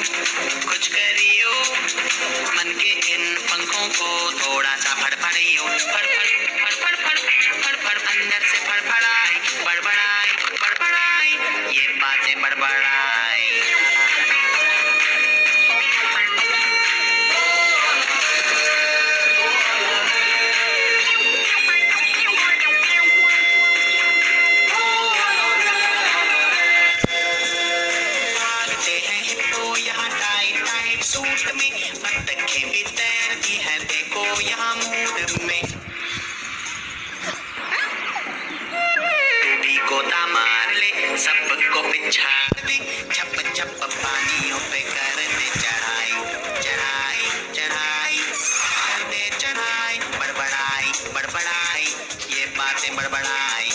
कुछ करियो, मन के इन पंखों को थोड़ा सा फड़फड़ियो, फड़ फड़ फड़ फड़ फड़ फड़ फड़ अंदर से फड़फड़ाई, बड़बड़ाई बड़बड़ाई, ये बातें बड़बड़ाई। सूट में बत्तखें भी तैरती है, देखो यहाँ मूड में। तू भी गोता मार ले, सबको पिछाड़ दे, छप छप पानियों पे कर दे चढ़ाई, चढ़ाई चढ़ाई, कर दे चढ़ाई, बड़बड़ाई बड़बड़ाई, ये बातें बड़बड़ाई।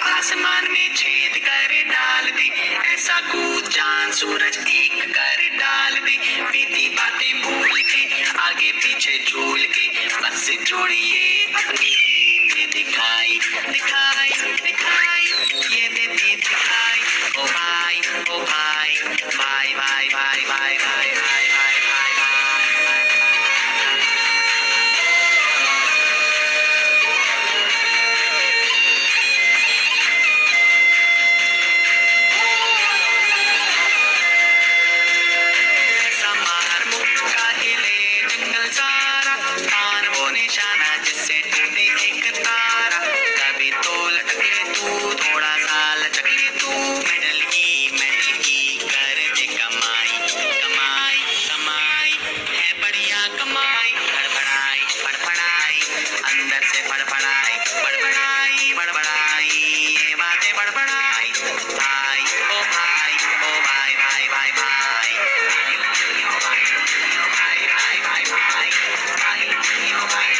आसमान में छेद कर डाल दे, ऐसा कूद चांद सूरज एक कर डाल दे, बीती बातें भूल के आगे पीछे झूल के, बस जोड़िए ये दिखाई दिखाई दिखाई, ये देती दिखाई। ओ भाई ओ भाई, भाई भाई भाई भाई भाई भाई भाई भाई। जिससे टूटे एक तारा, कभी तो लटके तू, थोड़ा सा लचके तू, मेडल की कर दे कमाई, कमाई कमाई है बढ़िया कमाई, फड़फड़ाई फड़फड़ाई, अंदर से फड़फड़ाई, बड़बड़ाई बड़बड़ाई, ये बातें बड़बड़ाई। भाई ओ भाई ओ भाई भाई भाई भाई, भाई भाई भाई भाई भाई, भाई ओ भाई।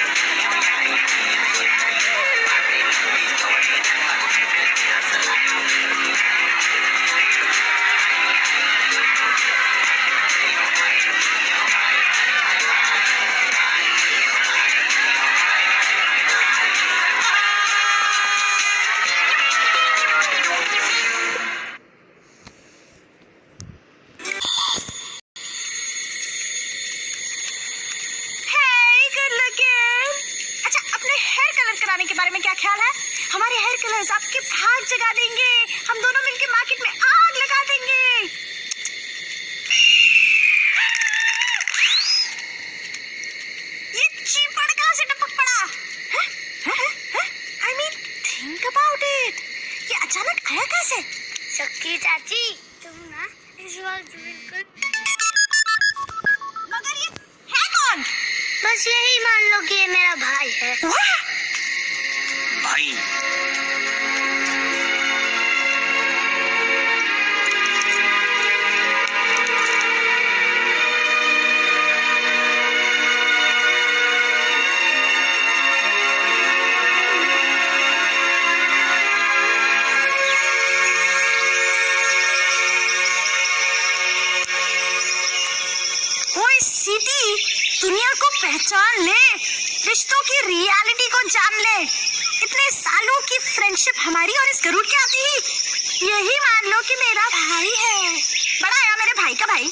के बारे में क्या ख्याल है? हमारे हेयर कलर्स आपके भाग जगा देंगे, हम दोनों मिलके मार्केट में आग लगा देंगे। ये चीपड़ कहाँ से टपक पड़ा? I mean, think about it. ये अचानक आया कैसे? शक्की चाची, तुम ना इस वक्त बिल्कुल। मगर ये है कौन? बस यही मान लो कि ये मेरा भाई है। भाई कोई सिटी दुनिया को पहचान ले, रिश्तों की रियलिटी को जान ले। इतने सालों की फ्रेंडशिप हमारी और इस गरुड़ के आती ही यही मान लो कि मेरा भाई है। बड़ा आया मेरे भाई का भाई।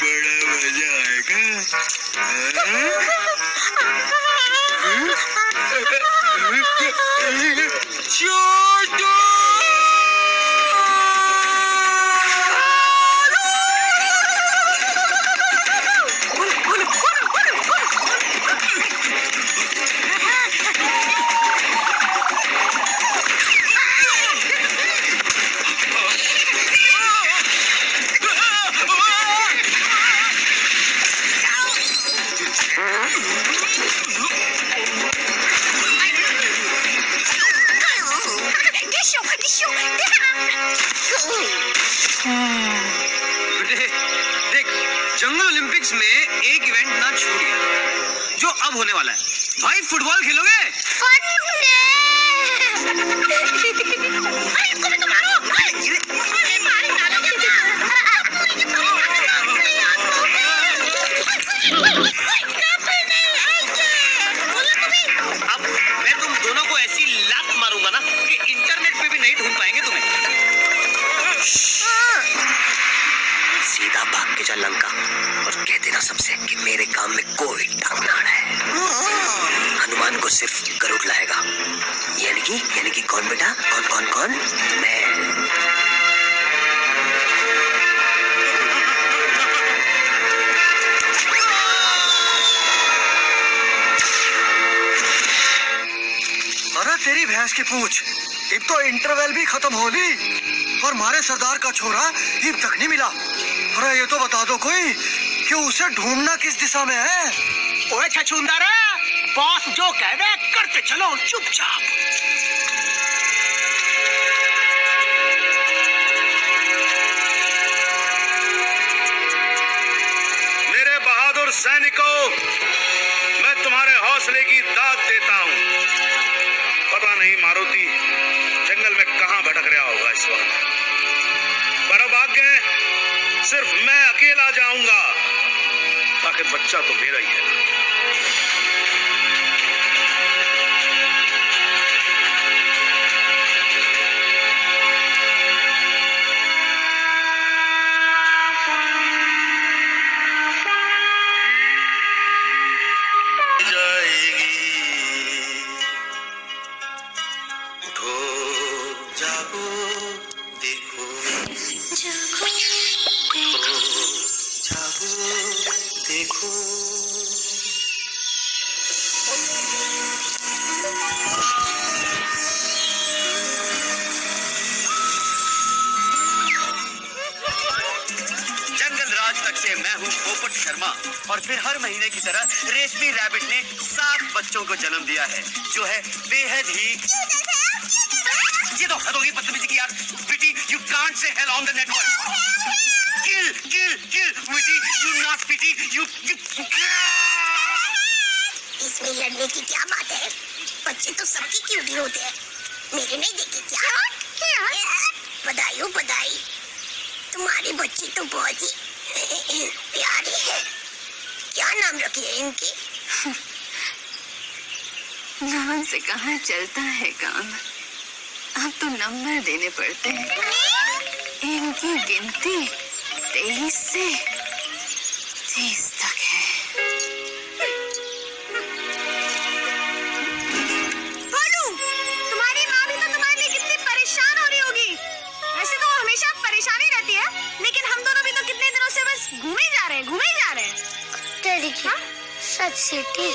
बड़ा मजा आएगा। छोटू जंगल ओलंपिक्स में एक इवेंट ना छूट गया जो अब होने वाला है। भाई फुटबॉल खेलोगे? अब मैं तुम दोनों को ऐसी लात मारूंगा ना कि इंटरनेट पे भी नहीं ढूंढ पाएंगे तुम्हें। सीधा भाग के जा लंका और कह देना सबसे कि मेरे काम में कोई टांग ना अड़ाए। हनुमान को सिर्फ गरुड़ लाएगा। यानी कि कौन बेटा? कौन? मैं। अरे तेरी भैंस की पूंछ, अब तो इंटरवल भी खत्म हो ली और हमारे सरदार का छोरा अब तक नहीं मिला। अरे ये तो बता दो कोई कि उसे ढूंढना किस दिशा में है। ओए छछूंदर, बॉस जो कह दे करते चलो चुपचाप। मेरे बहादुर सैनिकों, मैं तुम्हारे हौसले की दाद देता हूँ। पता नहीं मारुति जंगल में कहाँ भटक रहा होगा इस वक्त, पर अब आगे सिर्फ मैं अकेला जाऊंगा, ताकि बच्चा तो मेरा ही है ना। से मैं हूँ पोपट शर्मा और फिर हर महीने की तरह रेशमी रैबिट ने 7 बच्चों को जन्म दिया है, जो है बेहद ही। ये तो हद होगी बदतमीजी की यार। बेटी, you can't say hell on the network. Kill, बेटी, you not pity, you. इसमें लड़ने की क्या बात है? बच्चे तो सबकी क्यूट होते हैं, मेरे नहीं देखे क्या? बधाई। तुम्हारे बच्चे तो बहुत ही प्यारे हैं। क्या नाम रखे हैं इनके? नाम से कहाँ चलता है काम, अब तो नंबर देने पड़ते हैं। इनकी गिनती 23 से 30 तक है। बोलू, तुम्हारी माँ भी तो तुम्हारे लिए कितनी परेशान हो रही होगी। वैसे तो वो हमेशा परेशानी रहती है, लेकिन हम दोनों भी तो कितने दिनों से बस घूमे जा रहे हैं। सच सीटी,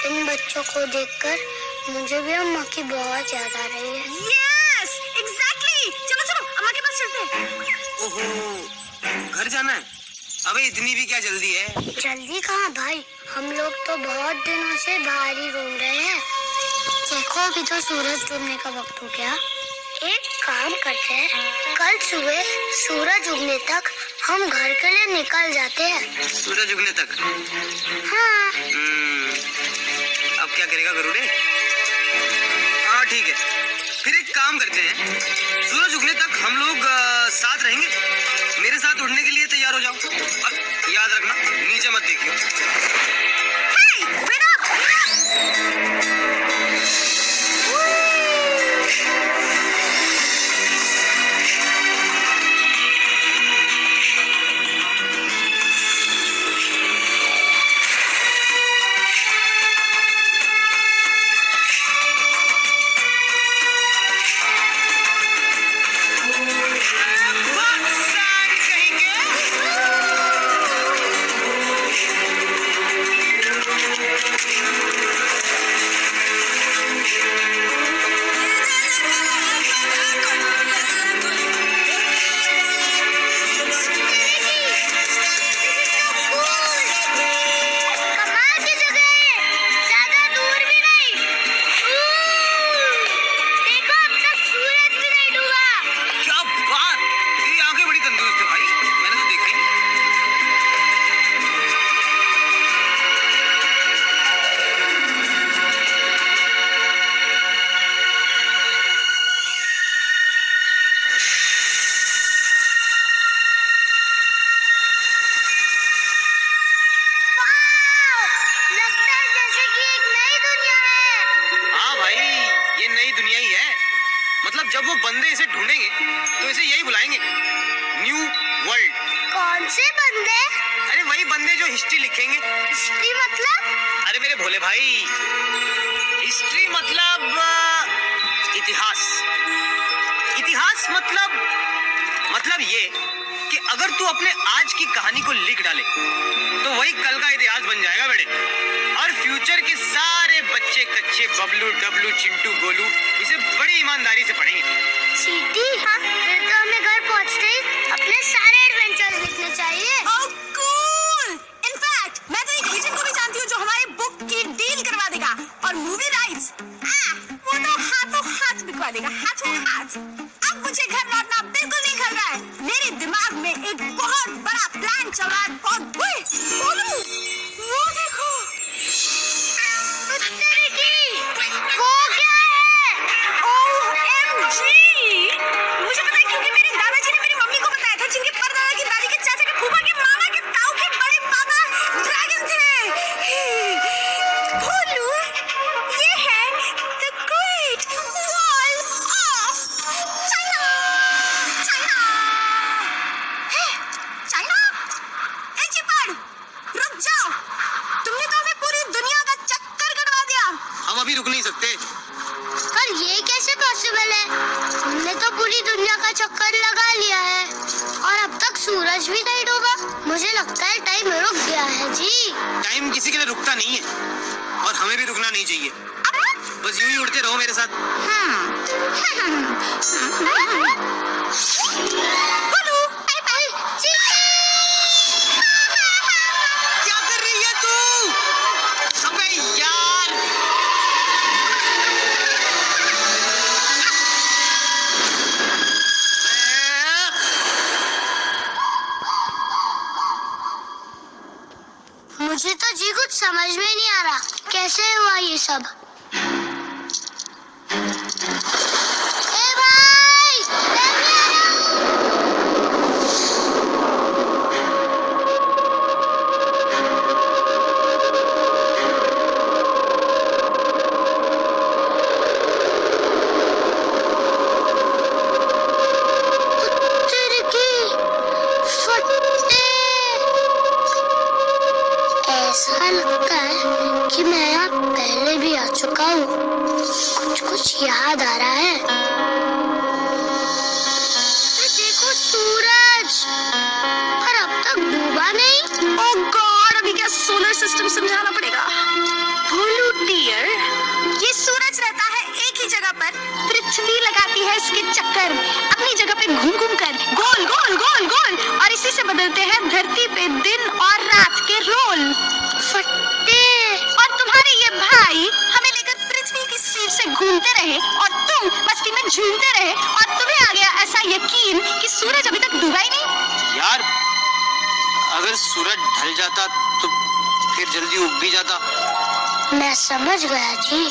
इन बच्चों को देखकर मुझे भी अम्मा की बहुत याद आ रही है। Yes, exactly. चलो अम्मा के पास चलते हैं। ओहो, घर जाना है? अबे इतनी भी क्या जल्दी है? जल्दी कहाँ भाई, हम लोग तो बहुत दिनों से बाहर ही घूम रहे हैं। देखो अभी तो सूरज डूबने का वक्त हो गया। एक काम करते हैं, कल सुबह सूरज उगने तक हम घर के लिए निकल जाते हैं। सूरज उगने तक? हाँ। अब क्या करेगा गरुड़े? हाँ ठीक है, फिर एक काम करते हैं, सूरज उगने तक हम लोग साथ रहेंगे। मेरे साथ उड़ने के लिए तैयार हो जाओ। अब याद रखना, नीचे मत देखियो। और जब वो बंदे इसे ढूंढेंगे तो इसे यही बुलाएंगे, न्यू वर्ल्ड। कौन से बंदे? अरे वही बंदे जो हिस्ट्री लिखेंगे। हिस्ट्री मतलब? अरे मेरे भोले भाई, हिस्ट्री मतलब इतिहास। इतिहास मतलब ये कि अगर तू अपने आज की कहानी को लिख डाले तो वही कल का इतिहास बन जाएगा बेटे। और फ्यूचर के सारे बच्चे कच्चे बबलू डबलू चिंटू गोलू इसे बड़ी ईमानदारी से पढ़ेंगे। सीटी, हाँ, फिर तो हमें घर पहुंचते ही अपने सारे एडवेंचर्स लिखने चाहिए। Oh, cool! In fact, मैं तो एक एजेंट को भी जानती हूँ जो हमारे बुक की डील करवा देगा और मूवी राइट्स वो तो हाथों हाथ बिकवा देगा, हाथों हाथ। अब मुझे घर लौटना बिल्कुल नहीं खल रहा है। मेरे दिमाग में एक बहुत बड़ा प्लान चल रहा है। बोलू, वो देखो। वो क्या है? OMG! मुझे पता है क्योंकि मेरे दादाजी ने मेरी मम्मी को बताया था, जिनके परदादा की दादी के चाचा के फूफा के मामा के ताऊ के बड़े पापा ड्रैगन थे। भोलू, ये है The Great Wall of China। China? ए चिपड़, रुक जाओ। तुमने तो हमें पूरी दुनिया का चक्कर कटवा दिया। हम अभी रुक नहीं सकते। पर ये कैसे पॉसिबल है? हमने तो पूरी दुनिया का चक्कर लगा लिया है और अब तक सूरज भी नहीं डूबा। मुझे लगता है टाइम रुक गया है जी। टाइम किसी के लिए रुकता नहीं है और हमें भी रुकना नहीं चाहिए। बस यूं ही उड़ते रहो मेरे साथ। बोलू, क्या कर रही है तू? अबे यार! मुझे तो जी कुछ समझ में नहीं आ रहा, कैसे हुआ ये सब? ए भाई, तेरे की फट्टे। ऐसा लगता है कि मैं यहाँ पहले भी आ चुका हूँ। कुछ याद आ रहा है। ये देखो सूरज, पर अब तक डूबा नहीं। ओह गॉड, अभी क्या सोलर सिस्टम समझाना पड़ेगा। भोलू डियर, ये सूरज रहता है एक ही जगह पर, पृथ्वी लगाती है इसके चक्कर अपनी जगह पे घूम घूम कर, गोल गोल गोल गोल, और इसी से बदलते हैं धरती पे दिन और रात के रोल। फट्टे। और तुम्हारे ये भाई हमें लेकर पृथ्वी की सीट से घूमते रहे और तुम मस्ती में झूमते रहे और तुम्हें आ गया ऐसा यकीन कि सूरज अभी तक डूबा ही नहीं। यार, अगर सूरज ढल जाता तो फिर जल्दी उग भी जाता। मैं समझ गया जी।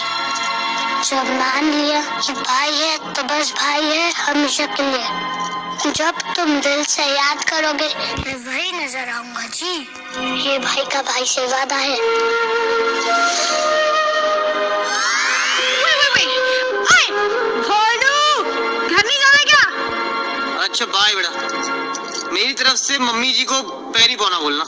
जब मान लिया कि भाई है तो बस भाई है हमेशा के लिए। जब तुम दिल से याद करोगे मैं वही नजर आऊंगा जी। ये भाई का भाई से वादा है। ओए, भोलू, घर नहीं जाना क्या? अच्छा बाय बेटा, मेरी तरफ से मम्मी जी को पैरी पौना बोलना।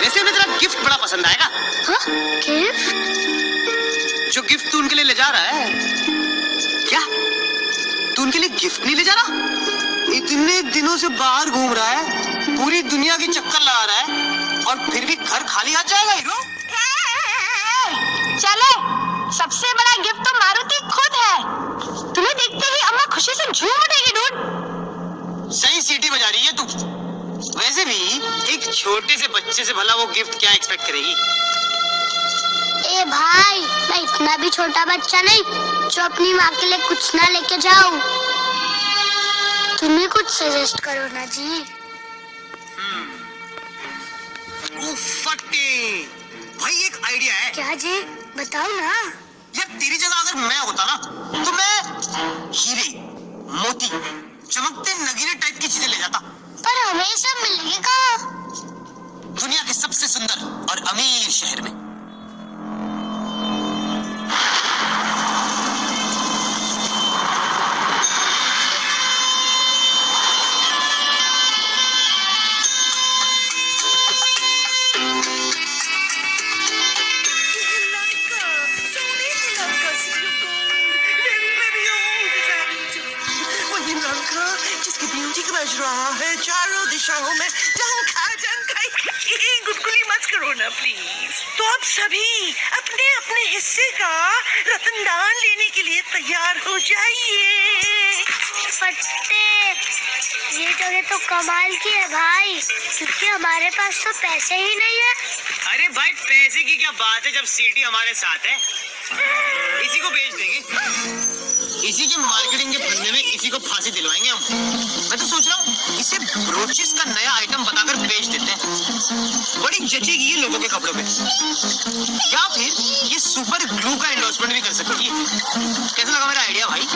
वैसे उन्हें तेरा गिफ्ट बड़ा पसंद आएगा। हाँ? गिफ्ट? जो गिफ्ट तू उनके लिए ले जा रहा है। क्या तू उनके लिए गिफ्ट नहीं ले जा रहा? इतने दिनों से बाहर घूम रहा है, पूरी दुनिया की चक्कर लगा रहा है और फिर भी घर खाली हाथ जाएगा हीरो? चले, सबसे बड़ा गिफ्ट तो मारुति खुद है। तुम्हें देखते ही अम्मा खुशी से झूम उठेगी डूड। सही सीटी बजा रही है तू। वैसे भी एक छोटे से बच्चे से भला वो गिफ्ट क्या एक्सपेक्ट करेगी? ए भाई, मैं इतना भी छोटा बच्चा नहीं जो अपनी माँ के लिए कुछ ना लेके जाऊं। तुम्हें कुछ सजेस्ट करो ना जी। ओ फट्टे, भाई एक आइडिया है। क्या जी, बताओ ना। यार तेरी जगह अगर मैं होता ना तो मैं हीरे, मोती, चमकते नगीने टाइप की चीजें ले जाता। पर हमें सब मिलेगी कहाँ? दुनिया के सबसे सुंदर और अमीर शहर में। बज रहा है चारों दिशाओं में डंका डंका। गुदगुली मत करो ना प्लीज। तो अब सभी अपने अपने हिस्से का रतनदान लेने के लिए तैयार हो जाइए। फट्टे, ये जगह तो कमाल की है भाई, क्योंकि हमारे पास तो पैसे ही नहीं है। अरे भाई पैसे की क्या बात है जब सिटी हमारे साथ है। इसी को बेच देंगे, इसी के मार्केटिंग के फंदे में इसी को फांसी दिलवाएंगे हम। मैं तो सोच रहा हूँ इसे ब्रोचेस का नया आइटम बताकर बेच देते हैं, बड़ी जचेगी ये लोगों के कपड़ों पे। या फिर ये सुपर ग्लू का एंडोर्समेंट भी कर सकती है। कैसा लगा मेरा आइडिया भाई?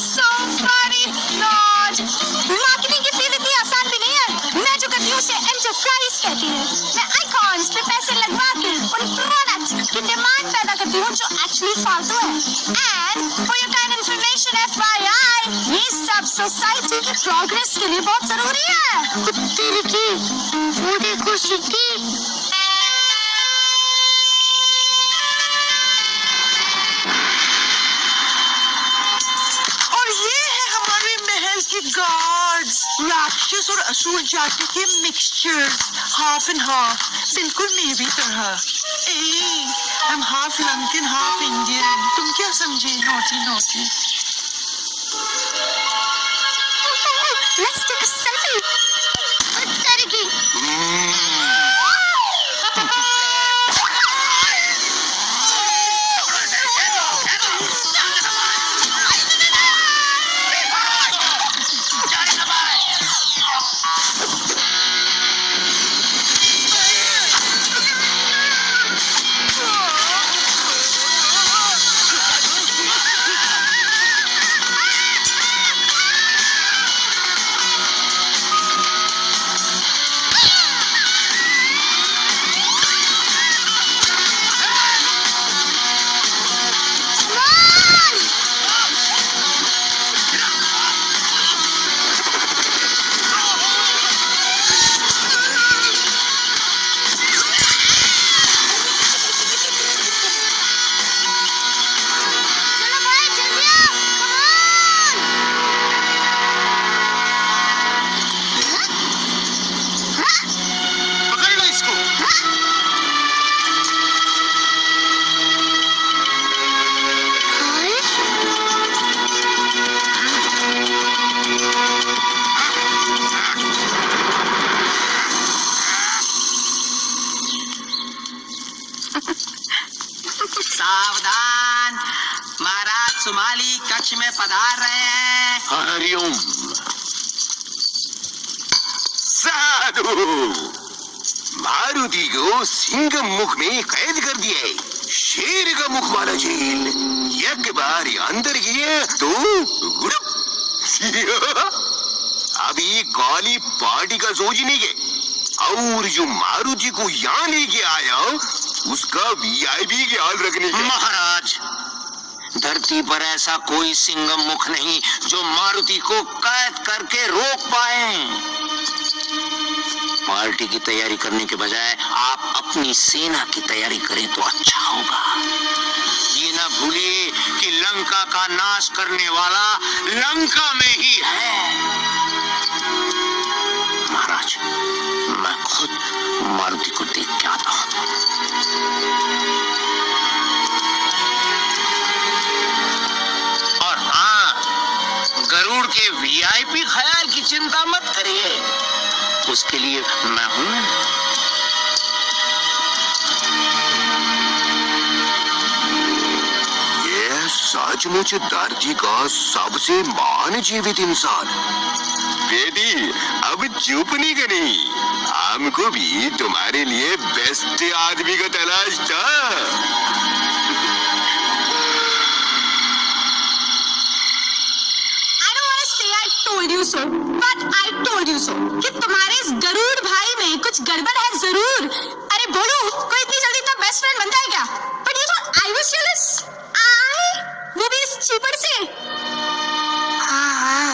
So funny, Lord. मार्केटिंग की फील्ड इतनी आसान भी नहीं है। मैं जो करती हूँ उसे एंटरप्राइज कहती है। मैं आइकॉन्स पे पैसे लगवा के उन प्रोडक्ट्स की डिमांड पैदा करती हूँ जो एक्चुअली फालतू है। And for your kind information FYI, ये सब सोसाइटी की प्रोग्रेस के लिए बहुत जरूरी है। तेरी की, वो देखो सिटी। और ये है हमारे महल के गार्ड्स, राक्षस और असुर जाति के मिक्सचर, हाफ एंड हाफ, बिल्कुल मेरी तरह। I am half Lankan half Indian, तुम क्या समझे? Naughty naughty. Let's take a selfie. तेरी की। सावधान, महाराज सुमाली कक्ष में पधार रहे हैं। हरिओम। साधु, मारुति को सिंह मुख में कैद कर दिया है। शेर का मुख वाला जेल, एक बार अंदर गए तो गुड़ुप। अभी काली पार्टी का सोचने के, और जो मारुति को यहाँ लेके आया उसका VIP के हाल रखने के। महाराज, धरती पर ऐसा कोई सिंगम मुख नहीं जो मारुति को कैद करके रोक पाए। पार्टी की तैयारी करने के बजाय आप अपनी सेना की तैयारी करें तो अच्छा होगा। ये ना भूलिए कि लंका का नाश करने वाला लंका में ही है। महाराज, मैं खुद मारुति को देख के आता हूँ। और हाँ, गरुड़ के VIP ख्याल की चिंता मत करिए, उसके लिए मैं हूं। ये सचमुच धरती का सबसे महान जीवित इंसान। बेटी, अब चुप नहीं करी, हमको भी तुम्हारे लिए बेस्ट आदमी का तलाश था। told you so, but I told you so कि तुम्हारे इस गरुड़ भाई में कुछ गड़बड़ है जरूर। अरे बोलू, कोई इतनी जल्दी इतना बेस्ट फ्रेंड बनता है क्या? But you thought I was jealous? वो भी इस चीपड़ से। हाँ,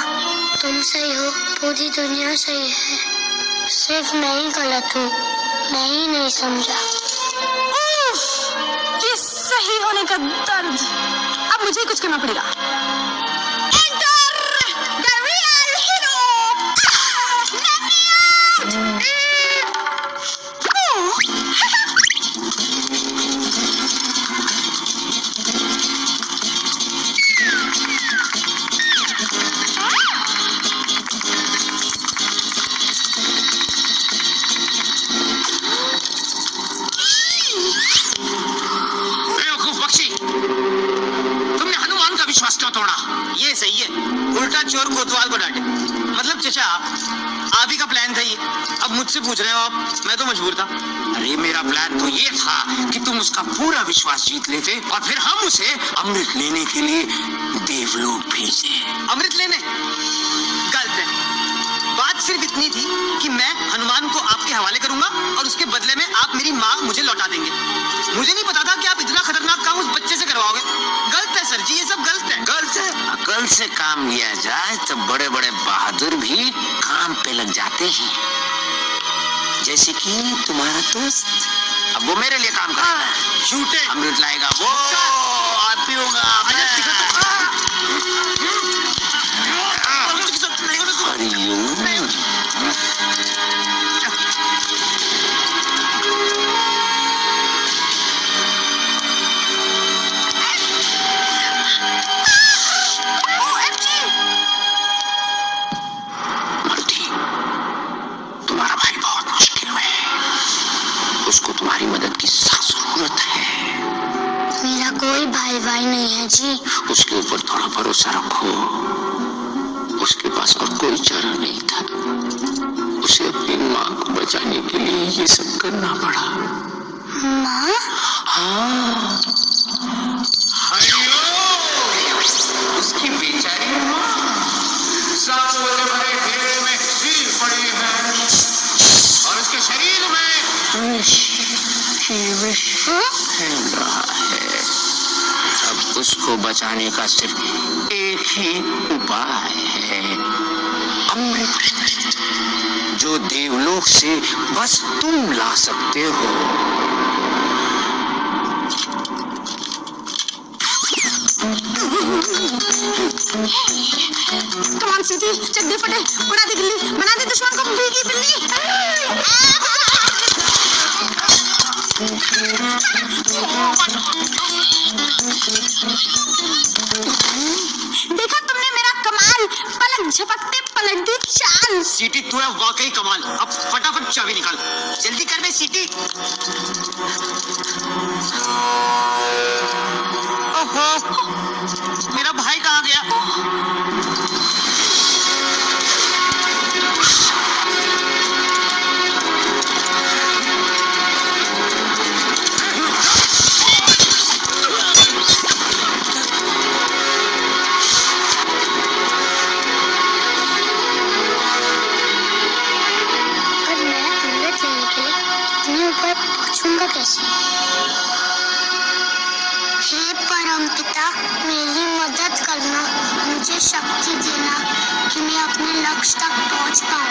तुम सही हो, पूरी दुनिया सही है, सिर्फ मैं ही गलत हूँ, मैं ही नहीं समझा। उफ, ये सही होने का दर्द। अब मुझे कुछ करना पड़ेगा। Enter the real hero. बिना चोर कोतवाल को डांटे। मतलब चचा, आप ही का प्लान था ये, अब मुझसे पूछ रहे हो आप? मैं तो मजबूर था। अरे मेरा प्लान तो ये था कि तुम उसका पूरा विश्वास जीत लेते और फिर हम उसे अमृत लेने के लिए देवलोक भेजे। अमृत लेने? गलत है। बात सिर्फ इतनी थी कि मैं हनुमान को आपके हवाले करूंगा और उसके बदले में आप मेरी माँ मुझे लौटा देंगे। मुझे नहीं पता था कि आप इतना खतरनाक काम उस बच्चे से करवाओगे। गलत है सर जी, ये सब गलत है। गलत है? अकल से काम लिया जाए तो बड़े बड़े बहादुर भी काम पे लग जाते हैं, जैसे कि तुम्हारा दोस्त। अब वो मेरे लिए काम करेगा, झूठे अमृत लाएगा वो, और पीऊंगा मैं। हरिओम। तुम्हारा भाई बहुत मुश्किल में है, उसको तुम्हारी मदद की सख्त जरूरत है। मेरा कोई भाई नहीं है जी। उसके ऊपर थोड़ा भरोसा रखो। उसके पास और कोई चारा नहीं था, उसे अपनी माँ को बचाने के लिए ये सब करना पड़ा। माँ? हाँ, उसकी बेचारी माँ 7 बजे भरे घेरे में सिर पड़ी है और उसके शरीर में विष फैल रहा है। अब उसको बचाने का सिर्फ एक ही उपाय है, अमृत, जो देवलोक से बस तुम ला सकते हो। कमान सीधी, चड्डी फटे, उड़ा दे गिल्ली, बना दे दुश्मन को भीगी बिल्ली। देखा तुमने मेरा कमाल, पलक झपकते पलट दी चाल। सीटी तू है वाकई कमाल। अब फटाफट चाबी निकाल, जल्दी कर बे सीटी। ओहो, मेरा भाई कहाँ गया? पर मैं अमृत लेने के लिए इतने ऊपर पहुंचूंगा कैसे? हे परमपिता, मेरी मदद करना, मुझे शक्ति देना कि मैं अपने लक्ष्य तक पहुंच पाऊं।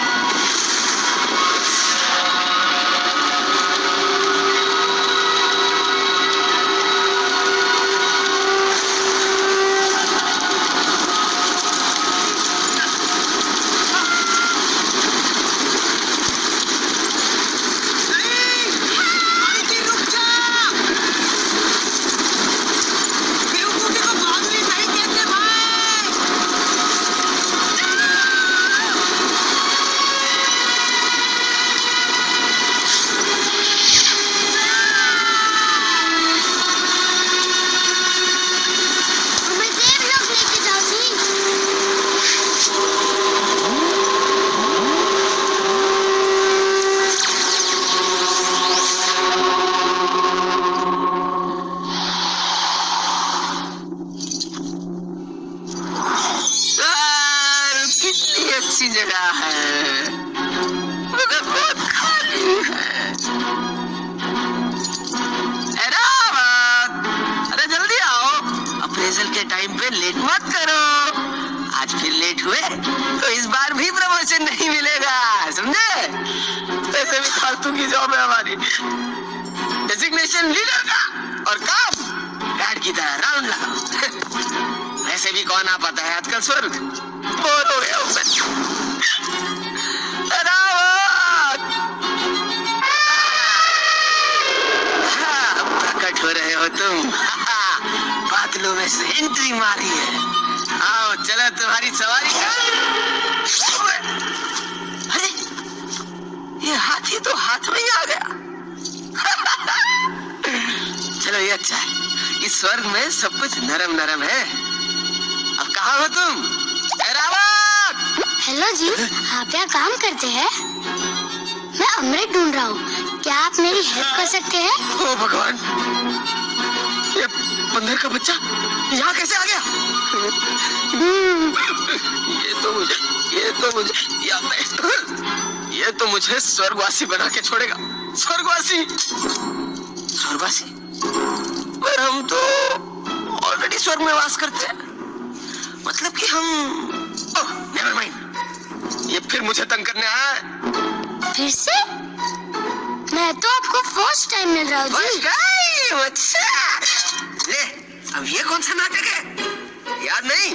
हमें देवलोक लेके जाओ जी। यार, कितनी अच्छी जगह है, मगर बहुत खाली है। अरे जल्दी आओ, अप्रेजल के टाइम पे लेट मत करो। आज फिर लेट हुए तो इस बार भी प्रमोशन नहीं मिलेगा, समझे? वैसे भी फालतू की जॉब है हमारी, डेजिग्नेशन लीडर का, और काम गार्ड की तरह राउंड लगाओ। वैसे भी कौन आ पाता है आजकल स्वर्ग, बोर हो गया हूं मैं। हाँ, प्रकट हो रहे हो तुम। बादलों में से एंट्री मारी है। आओ चलो तुम्हारी सवारी कर। अरे ये हाथी तो हाथ में ही आ गया। चलो ये अच्छा है, इस स्वर्ग में सब कुछ नरम नरम है। अब कहाँ हो तुम? रावण! हेलो जी, आप यहाँ काम करते हैं? मैं अमृत ढूंढ रहा हूँ, क्या आप मेरी हेल्प कर सकते हैं? ओ भगवान, ये बंदर का बच्चा यहाँ कैसे आ गया? ये तो मुझे स्वर्गवासी बना के छोड़ेगा। स्वर्गवासी पर हम तो ऑलरेडी स्वर्ग में वास करते हैं। मतलब कि हम नेवर माइंड, ये फिर मुझे तंग करने आया है। फिर से? मैं तो आपको फर्स्ट टाइम मिल रहा हूँ जी। अच्छा, ले अब ये कौन सा नाटक है? याद नहीं,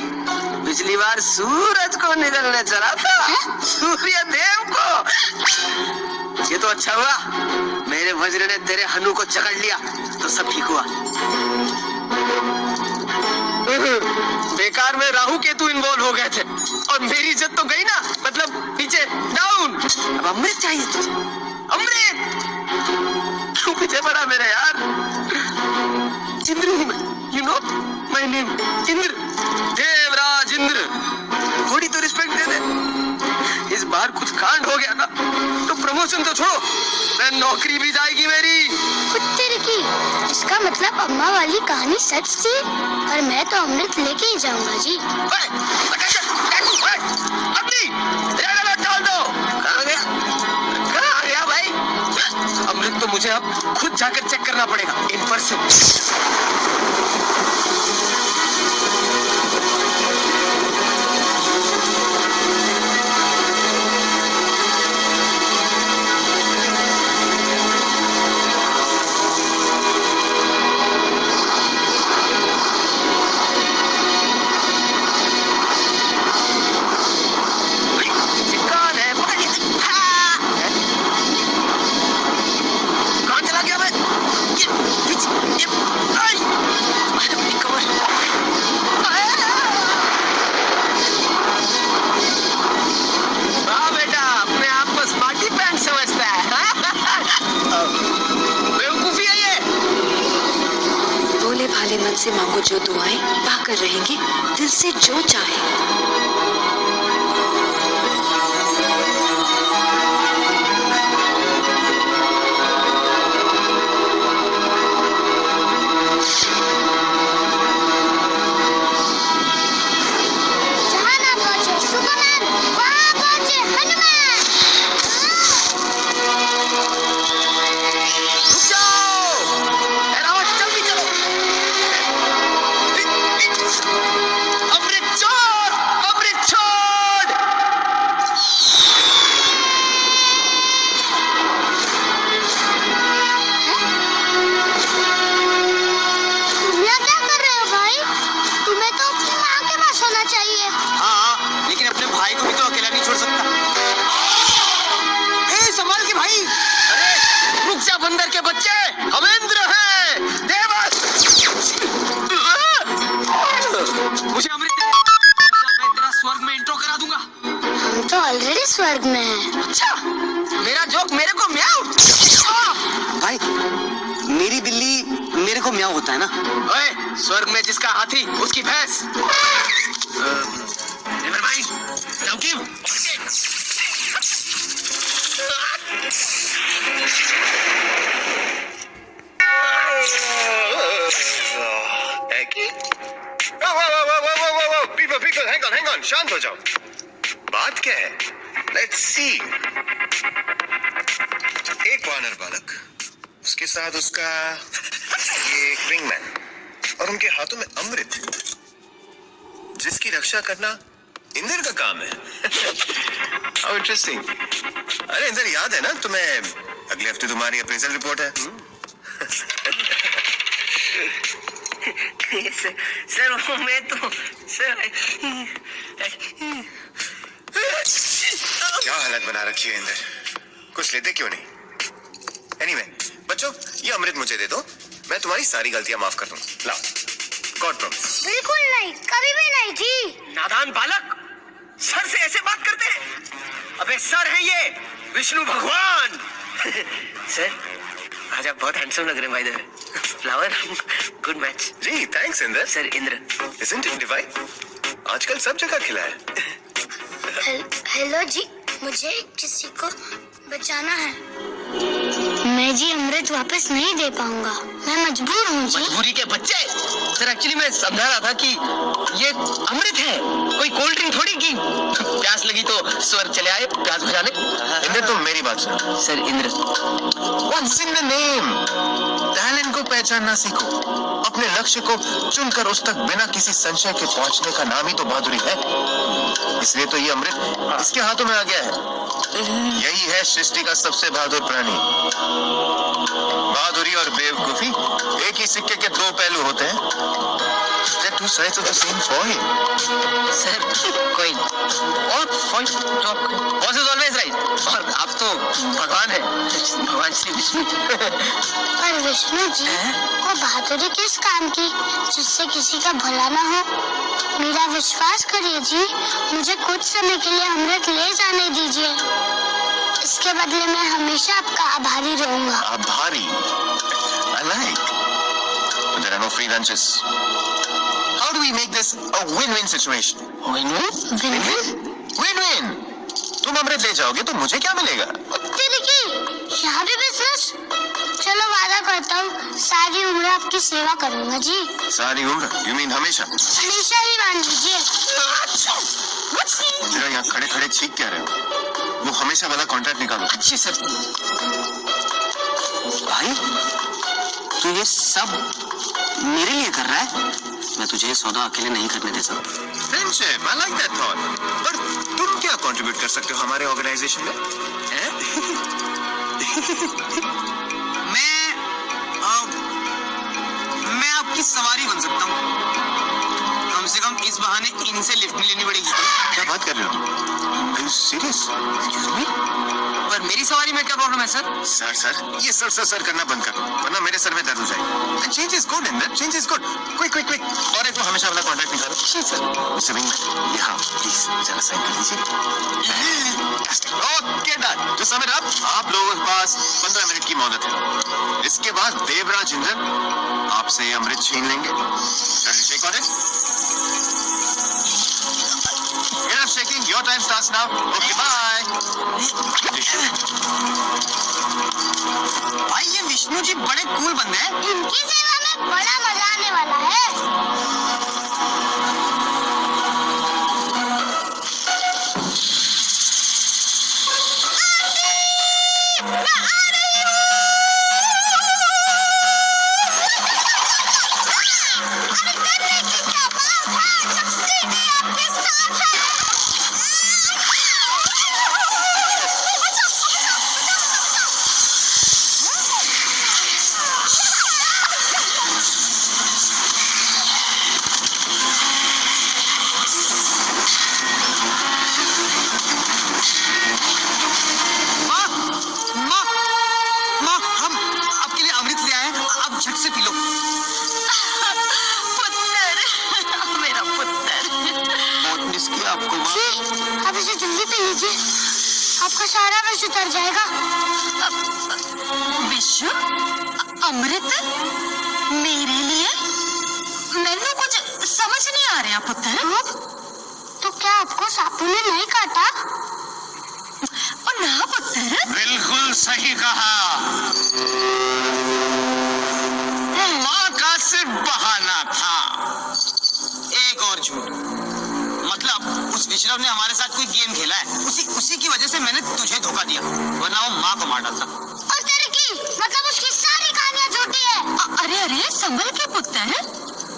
पिछली बार सूरज को निगलने चला था, सूर्य देव को। ये तो अच्छा हुआ मेरे वज्र ने तेरे हनु को जकड़ लिया, तो सब ठीक हुआ। बेकार में राहु केतु इन्वॉल्व हो गए थे और मेरी इज्जत तो गई ना, मतलब नीचे डाउन। अब अमृत चाहिए तुझे, अमृत। क्यों पीछे पड़ा मेरे यार? इंद्र हूँ मैं, you know my name Indra, Devraj Indra. थोड़ी तो रिस्पेक्ट दे दे। इस बार कुछ कांड हो गया ना तो प्रमोशन तो छोड़ो, मैं नौकरी भी जाएगी मेरी। कुत्ते की, इसका मतलब अम्मा वाली कहानी सच थी, पर मैं तो अमृत लेके ही जाऊंगा जी। कहाँ गया भाई? अमृत तो मुझे अब खुद जाकर चेक करना पड़ेगा इन पर्सन। मन से मांगो जो दुआएं, पाकर रहेंगे दिल से जो चाहे। बंदर के बच्चे हम इंद्र हैं, देवस। मुझे अमृत दे, मैं तेरा स्वर्ग में इंट्रो करा दूंगा। हम तो ऑलरेडी स्वर्ग में हैं। अच्छा, मेरा जोक मेरे को म्याऊ। भाई, मेरी बिल्ली मेरे को म्याऊ होता है ना। ओए, स्वर्ग में जिसका हाथी उसकी भैंस। Never mind, now give. People, hang on, शांत हो जाओ। बात क्या है? Let's see. एक वानर बालक, उसके साथ उसका ये विंगमैन और उनके हाथों में अमृत, जिसकी रक्षा करना इंद्र का काम है। How interesting. अरे इंद्र, याद है ना तुम्हें, अगले हफ्ते तुम्हारी अप्रेजल रिपोर्ट है। सर मैं तो सर क्या हालत बना रखी है इंद्र, कुछ लेते क्यों नहीं? Anyway, बच्चों, ये अमृत मुझे दे दो, मैं तुम्हारी सारी गलतियां माफ कर दूंगा। लाओ, गॉड प्रॉमिस। बिल्कुल नहीं, कभी भी नहीं जी। नादान बालक, सर से ऐसे बात करते हैं? अबे सर है ये विष्णु भगवान। सर आज आप बहुत हैंडसम लग रहे हैं भाई। द फ्लावर, गुड मैच जी। Thanks Indra. Sir Indra. Isn't it divine? आजकल सब जगह खिला है। हेलो जी, मुझे किसी को बचाना है। मैं जी अमृत वापस नहीं दे पाऊंगा, मैं मजबूर हूँ जी। मजबूरी के बच्चे। सर एक्चुअली मैं समझा रहा था कि ये अमृत है, कोई कोल्ड ड्रिंक थोड़ी की। प्यास लगी तो स्वर चले आए प्यास बुझाने। इंद्र तुम मेरी बात सुनो। Sir Indra, What's in the name? Talent को पहचानना सीखो। अपने लक्ष्य को चुनकर उस तक बिना किसी संशय के पहुंचने का नाम ही तो बहादुरी है। इसलिए तो ये अमृत इसके हाथों में आ गया है। यही है सृष्टि का सबसे बहादुर प्राणी। बहादुरी और बेवकूफी एक ही सिक्के के दो पहलू होते हैं। They're two sides of the same coin. Sir कोई और बॉस इज ऑलवेज राइट। और आप तो भगवान है, भगवान श्री विष्णु। पर विष्णु जी को बहादुरी किस काम की जिससे किसी का भला ना हो? मेरा विश्वास करिए जी, मुझे कुछ समय के लिए अमृत ले जाने दीजिए। इसके बदले मैं हमेशा आपका आभारी रहूंगा। आभारी? I like. But there are no free lunches. How do we make this a win-win situation? Win-win? Win-win. तुम अमृत ले जाओगे तो मुझे क्या मिलेगा? तेरी की यहाँ भी बिजनेस? चलो वादा करता हूँ सारी उम्र आपकी सेवा करूंगा जी। सारी उम्र? You mean हमेशा? हमेशा ही मान लीजिए। जरा यहाँ खड़े खड़े चीख क्या रहे हो? वो हमेशा वाला कॉन्ट्रैक्ट निकालो। अच्छी सर। भाई तू ये सब मेरे लिए कर रहा है? मैं तुझे ये सौदा अकेले नहीं करने दे सकता। Friendship, I like that thought. पर तुम क्या कंट्रीब्यूट कर सकते हो हमारे ऑर्गेनाइजेशन में? मैं आपकी सवारी बन सकता हूँ। कम से कम इस बहाने इनसे लिफ्ट नहीं लेनी पड़ेगी। क्या बात कर रहे हो? Are you serious? Excuse me? पर मेरी सवारी में क्या प्रॉब्लम है सर? सर ये सर करना बंद कर, वरना मेरे सर में दर्द हो जाएगा। And change is good, Inder. Change is good. Quick. और एक वो हमेशा वाला कॉन्ट्रैक्ट निकालो। जी सर। मिस्टर विंग, यहाँ प्लीज जरा साइन कर दीजिए। Okay done. To sum it up, आप लोगों के पास 15 मिनट की मोहलत है। इसके बाद देवराज इंद्र आपसे ये अमृत छीन लेंगे। Shake on it. Enough shaking. Your time starts now. Okay, bye. भाई ये विष्णु जी बड़े कूल बंदे हैं। इनकी सेवा में बड़ा मजा आने वाला है। झट से पी लो। पुत्र, मेरा पुत्र। मौत किसकी आपको माँ? जी, आप इसे जल्दी पी लीजिए, आपका सारा विष उतर जाएगा। विश्व अमृत मेरे लिए? मैंने कुछ समझ नहीं आ रहा पुत्र। तो क्या आपको सांपों ने नहीं काटा? ना पुत्र। बिल्कुल सही कहा। माँ का सिर्फ बहाना था। एक और झूठ, मतलब उस विश्रव ने हमारे साथ कोई गेम खेला है, उसी की वजह से मैंने तुझे धोखा दिया, वरना वो माँ को मार डालता। और तेरे की मतलब उसकी सारी कहानियां झूठी है। अरे संभल के पुत्र,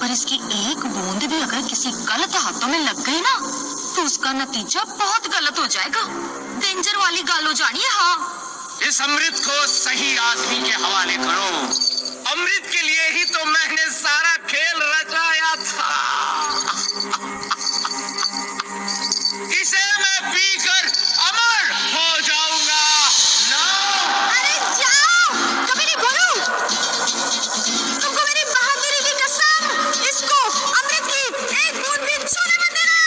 पर इसकी एक बूंद भी अगर किसी गलत हाथों में लग गई ना तो उसका नतीजा बहुत गलत हो जाएगा। डेंजर वाली गालो जानिए। हाँ, इस अमृत को सही आदमी के हवाले करो। अमृत के लिए ही तो मैंने सारा खेल रचाया था। इसे मैं पीकर अमर हो जाऊंगा। अरे जाओ, कभी नहीं बोलूं। तुमको मेरी बहादुरी की कसम, इसको अमृत की एक बूंद भी छूने मत देना।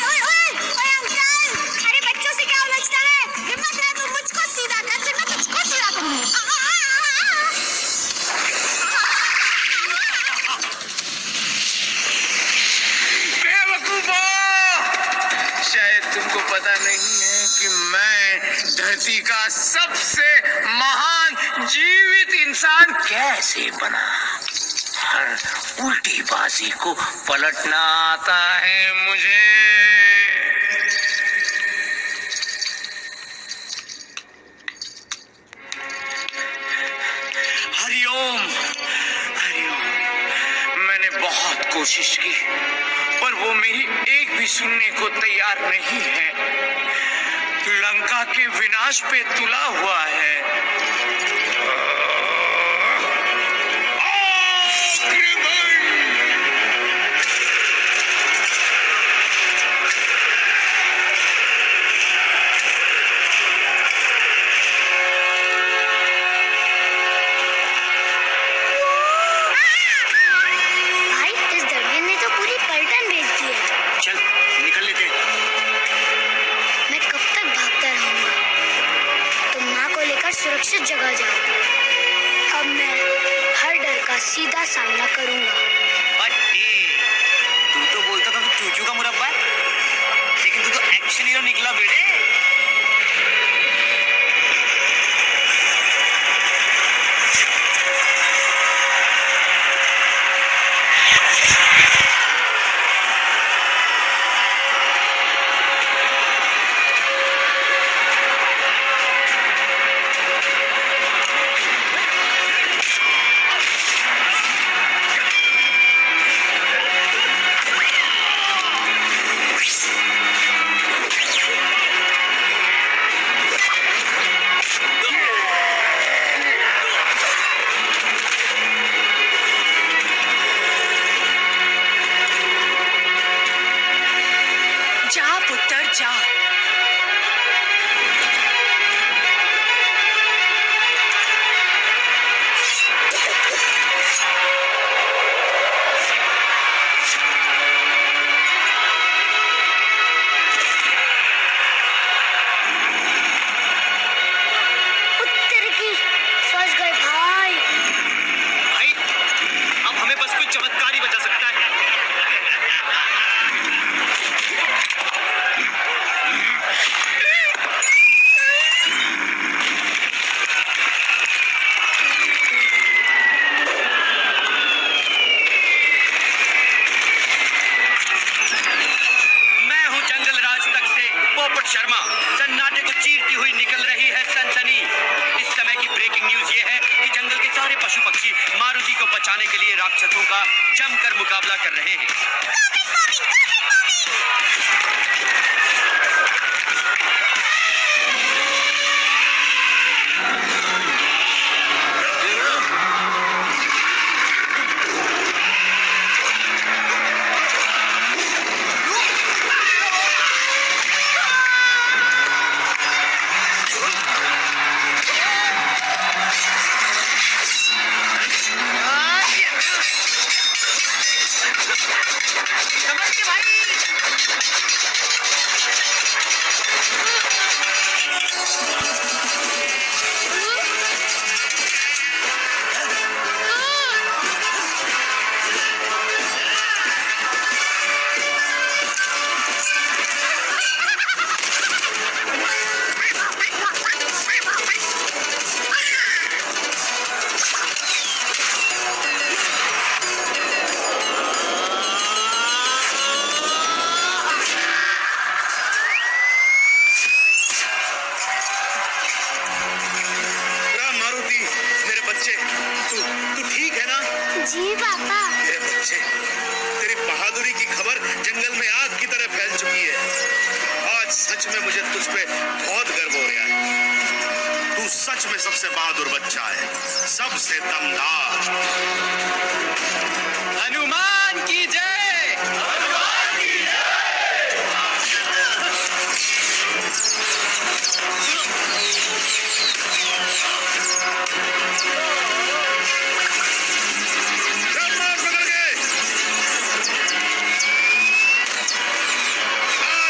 ओए अंकल, अरे बच्चों से क्या उलझता है? हिम्मत है तो मुझको सीधा कर, फिर मैं तुझको सीधा करूंगी। बेवकूफो! शायद तुमको धरती का सबसे महान जीवित इंसान कैसे बना? हर उल्टी बाजी को पलटना आता है मुझे। हरिओम, हरिओम। मैंने बहुत कोशिश की, पर वो मेरी एक भी सुनने को तैयार नहीं है। लंका के विनाश पे तुला हुआ है। भाई इस दड़ियन ने तो पूरी पलटन भेज दी है। चल निकल लेते हैं। मैं कब तक भागता रहूंगा? तुम माँ को लेकर सुरक्षित जगह जाओ। अब मैं हर डर का सीधा सामना करूंगा। तू तो बोलता था तू चूचू का मुरब्बा है, लेकिन तू तो एक्शन हीरो निकला बेटे। जा पुत्र जा। उत्तर की फंस गए भाई। भाई अब हमें बस कोई चमत्कार ही बचा सकता है। मैं हूं जंगल राज तक से पोपट शर्मा। सन्नाटे को चीरती हुई निकल रही है सनसनी। इस समय की ब्रेकिंग न्यूज ये है कि जंगल के सारे पशु पक्षी मारुति को बचाने के लिए राक्षसों का जमकर मुकाबला कर रहे हैं। जी पापा। मेरे बच्चे, तेरी बहादुरी की खबर जंगल में आग की तरह फैल चुकी है। आज सच में मुझे तुझ पे बहुत गर्व हो रहा है। तू सच में सबसे बहादुर बच्चा है, सबसे दमदार। हनुमान की जय। हनुमान की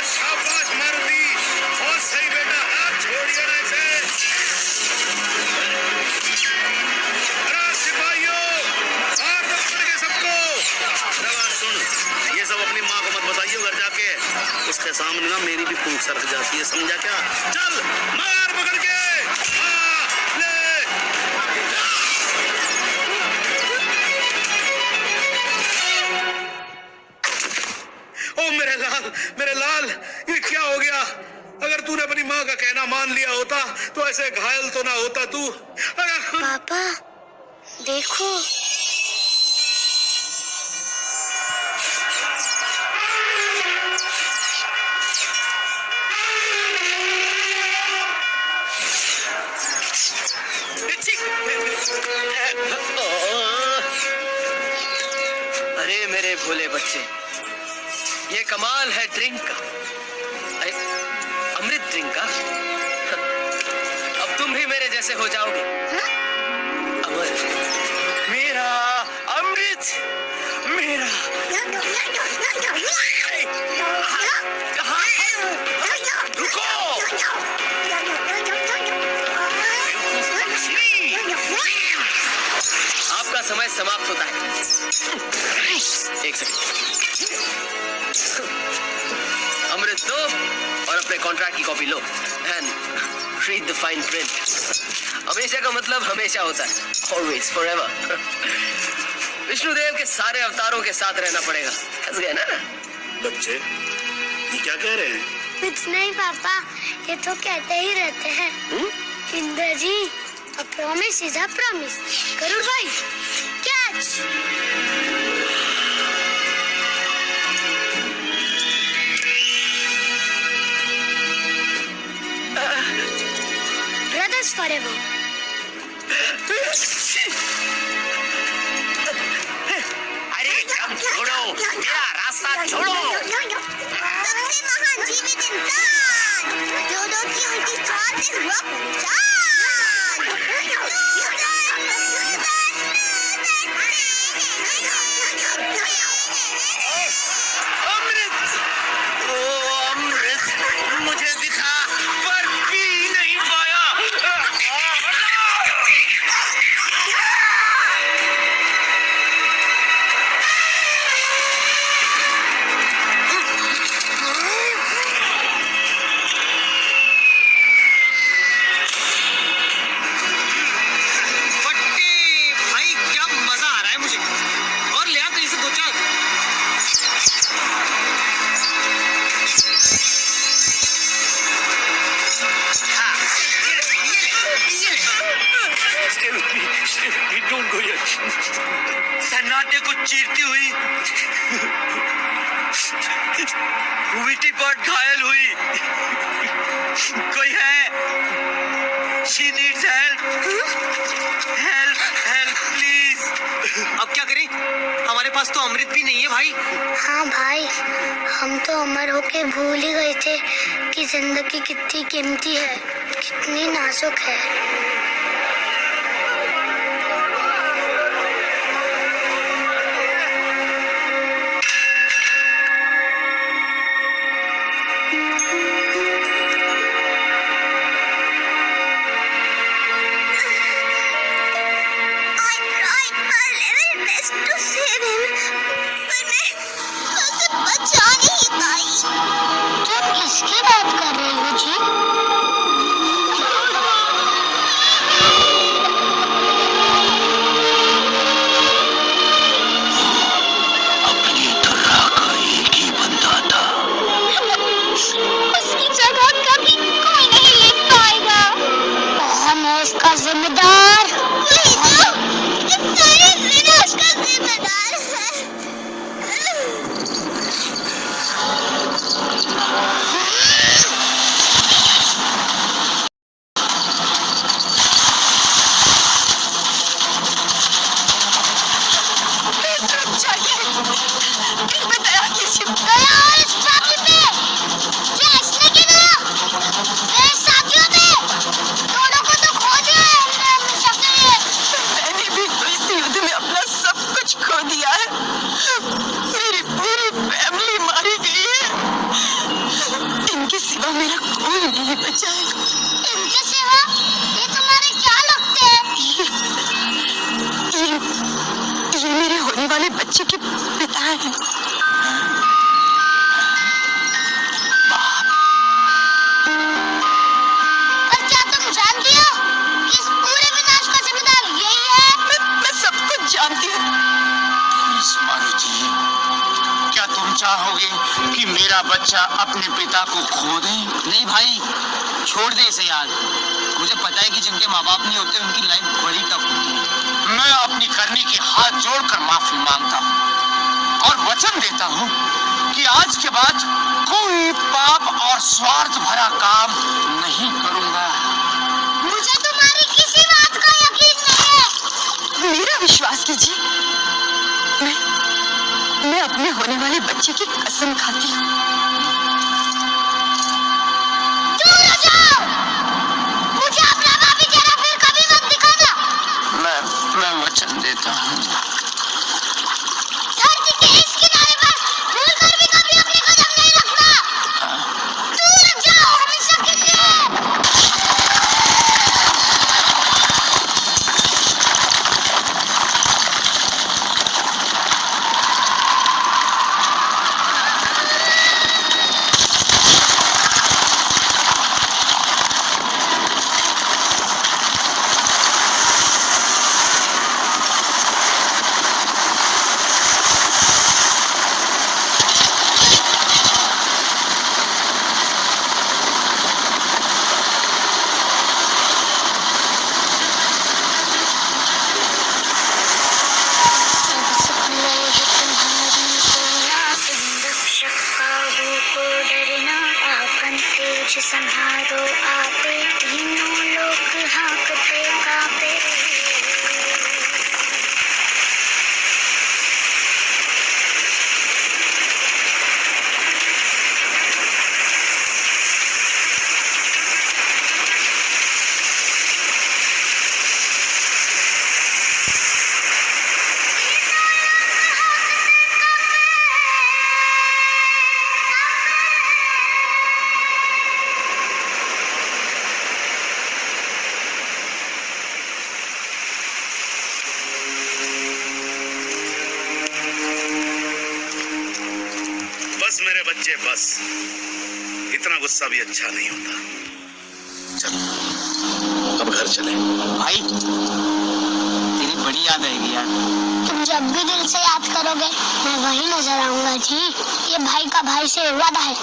शाबाश मारुति, बहुत सही बेटा, हाथ छोड़िए ना इसे। अरे सिपाहियों, मार दो पड़ गए सबको। दवा सुन, खून सरक जाती है, समझा क्या? चल मार पकड़ के, हाँ, ले। ओ मेरे लाल, ये क्या हो गया? अगर तूने अपनी माँ का कहना मान लिया होता तो ऐसे घायल तो ना होता तू। पापा देखो, अरे मेरे भोले बच्चे, ये कमाल है ड्रिंक का। अरे अमृत ड्रिंक का। अब तुम भी मेरे जैसे हो जाओगे। अमर, मेरा अमृत, मेरा। रुको, आपका समय समाप्त होता है। एक सेकंड, अमृत दो और अपने कॉन्ट्रैक्ट की copy low and read the fine print. हमेशा का मतलब हमेशा होता है, ऑलवेज, फॉरएवर। विष्णुदेव के सारे अवतारों के साथ रहना पड़ेगा। फंस गए ना? बच्चे ये क्या कह रहे हैं? कुछ नहीं पापा, ये तो कहते ही रहते हैं। इंद्र जी, a promise is a promise। Garuda भाई, कैच। Brothers forever। अरे अब छोड़ो, मेरा रास्ता छोड़ो। सबसे महान जीवित इंसान, दोनों की उल्टी चाल से हुआ पहचान। अमृत, ओ अमृत, मुझे दिखा पर पी नहीं पाया। फट्टे भाई, क्या मजा आ रहा है मुझे। और ले आ कहीं से दो चार। Don't go yet। सन्नाटे को चीरती हुई विटी पॉट घायल हुई। कोई है? She needs help। Help, help, please। अब क्या करें? हमारे पास तो अमृत भी नहीं है भाई। हाँ भाई, हम तो अमर होके भूल ही गए थे कि जिंदगी कितनी कीमती है, कितनी नाजुक है। किसकी बात कर रहे हो जी? अपनी तरह का एक ही बंदा था। उसकी जगह कभी कोई नहीं ले पाएगा। हम है इसका जिम्मेदार। वही तो, इस सारे विनाश का जिम्मेदार है। मेरा कोई नहीं बचाएगा। इनके सिवा ये तुम्हारे क्या लगते हैं? ये मेरे होने वाले बच्चे के पिता हैं। बाप, चाहोगे कि मेरा बच्चा अपने पिता को खो दे? नहीं भाई, छोड़ दे इसे यार। मुझे पता है कि जिनके माँ बाप नहीं होते उनकी लाइफ बड़ी टफ होती है। मैं अपनी करनी की हाथ जोड़कर माफी मांगता हूँ और वचन देता हूँ कि आज के बाद कोई पाप और स्वार्थ भरा काम नहीं करूँगा। मुझे तुम्हारी किसी बात का यकीन नहीं है। मेरा विश्वास कीजिए, मैं अपने होने वाले बच्चे की कसम खाती हूँ। दूर हो जाओ, मुझे अपना पापी चेहरा फिर कभी मत दिखाना। मैं वचन देता हूँ। धरती के इस किनारे पर भूलकर भी कभी अपने कदम नहीं रखना। दूर जाओ हमेशा के लिए। संहारो आपे, तीनों लोग हाँकते कांपे। बस मेरे बच्चे, बस। इतना गुस्सा भी अच्छा नहीं होता। चल अब घर चले। भाई तेरी बड़ी याद आएगी यार। तुम जब भी दिल से याद करोगे मैं वहीं नजर आऊंगा जी। ये भाई का भाई से वादा है।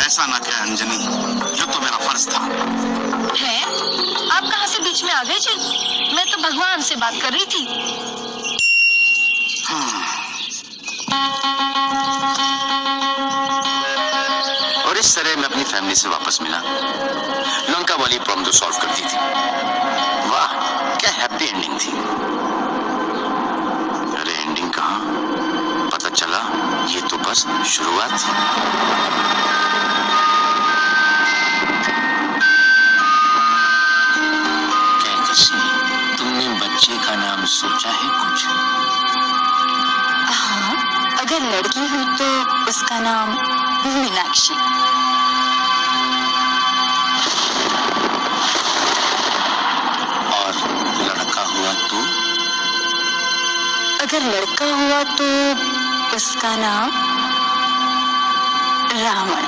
ऐसा ना कह अंजनी, ये तो मेरा फर्ज था। है? आप कहाँ से बीच में आ गए जी? मैं तो भगवान से बात कर रही थी। और इस तरह मैं अपनी फैमिली से वापस मिला। लंका वाली प्रॉब्लम तो सॉल्व कर दी थी। वाह, क्या हैप्पी एंडिंग थी। अरे एंडिंग कहाँ, पता चला ये तो बस शुरुआत थी। तुमने बच्चे का नाम सोचा है कुछ? हाँ, अगर लड़की हुई तो उसका नाम मीनाक्षी। और लड़का हुआ तो? अगर लड़का हुआ तो उसका नाम रावण।